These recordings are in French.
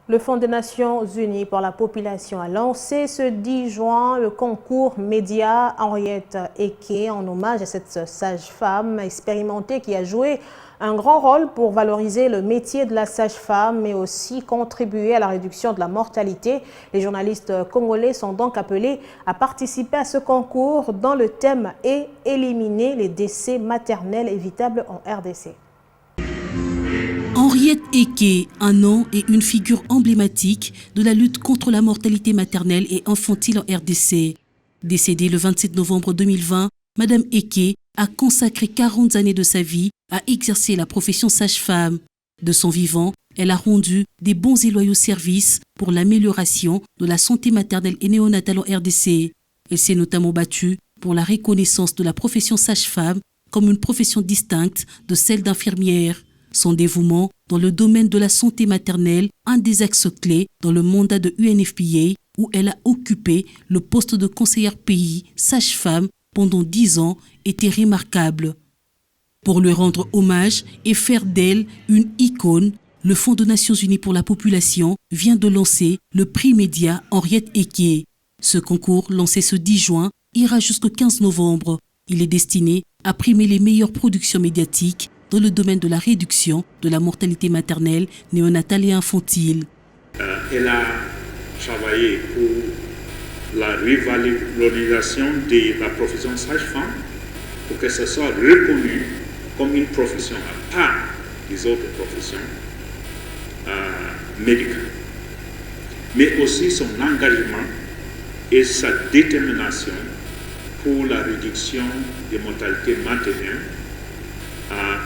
Le Fonds des Nations Unies pour la population a lancé ce 10 juin le concours Média Henriette Eke en hommage à cette sage-femme expérimentée qui a joué un grand rôle pour valoriser le métier de la sage-femme, mais aussi contribuer à la réduction de la mortalité. Les journalistes congolais sont donc appelés à participer à ce concours dont le thème est « Éliminer les décès maternels évitables en RDC ». Henriette Eke, un nom et une figure emblématique de la lutte contre la mortalité maternelle et infantile en RDC. Décédée le 27 novembre 2020, Madame Eke a consacré 40 années de sa vie à exercer la profession sage-femme. De son vivant, elle a rendu des bons et loyaux services pour l'amélioration de la santé maternelle et néonatale en RDC. Elle s'est notamment battue pour la reconnaissance de la profession sage-femme comme une profession distincte de celle d'infirmière. Son dévouement dans le domaine de la santé maternelle, un des axes clés dans le mandat de UNFPA, où elle a occupé le poste de conseillère pays sage-femme pendant 10 ans, était remarquable. Pour lui rendre hommage et faire d'elle une icône, le Fonds des Nations Unies pour la population vient de lancer le prix Média Henriette Eke. Ce concours, lancé ce 10 juin, ira jusqu'au 15 novembre. Il est destiné à primer les meilleures productions médiatiques dans le domaine de la réduction de la mortalité maternelle, néonatale et infantile. Elle a travaillé pour la revalorisation de la profession sage-femme, pour que ce soit reconnu comme une profession à part des autres professions médicales. Mais aussi son engagement et sa détermination pour la réduction des mortalités maternelles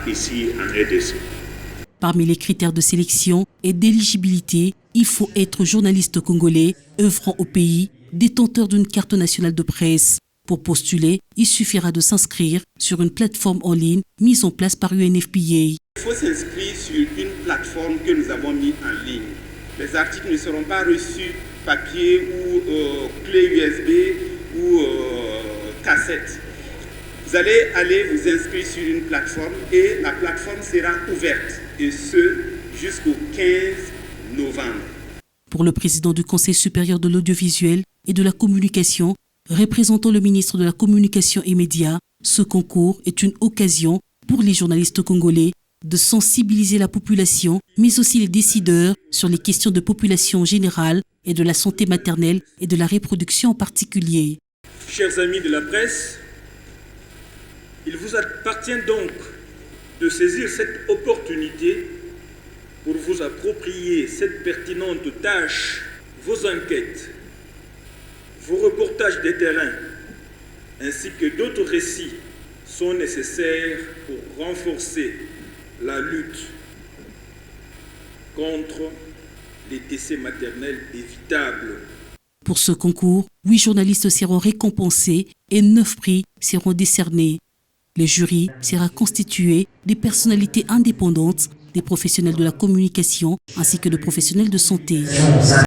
ici en RDC. Parmi les critères de sélection et d'éligibilité, il faut être journaliste congolais, œuvrant au pays, détenteur d'une carte nationale de presse. Pour postuler, il suffira de s'inscrire sur une plateforme en ligne mise en place par UNFPA. Il faut s'inscrire sur une plateforme que nous avons mise en ligne. Les articles ne seront pas reçus papier ou clé USB ou cassette. Vous allez vous inscrire sur une plateforme et la plateforme sera ouverte, et ce jusqu'au 15 novembre. Pour le président du Conseil supérieur de l'audiovisuel et de la communication, représentant le ministre de la Communication et Médias, ce concours est une occasion pour les journalistes congolais de sensibiliser la population, mais aussi les décideurs sur les questions de population générale et de la santé maternelle et de la reproduction en particulier. Chers amis de la presse, il vous appartient donc de saisir cette opportunité pour vous approprier cette pertinente tâche. Vos enquêtes, vos reportages des terrains, ainsi que d'autres récits sont nécessaires pour renforcer la lutte contre les décès maternels évitables. Pour ce concours, 8 journalistes seront récompensés et 9 prix seront décernés. Le jury sera constitué des personnalités indépendantes, des professionnels de la communication ainsi que de professionnels de santé.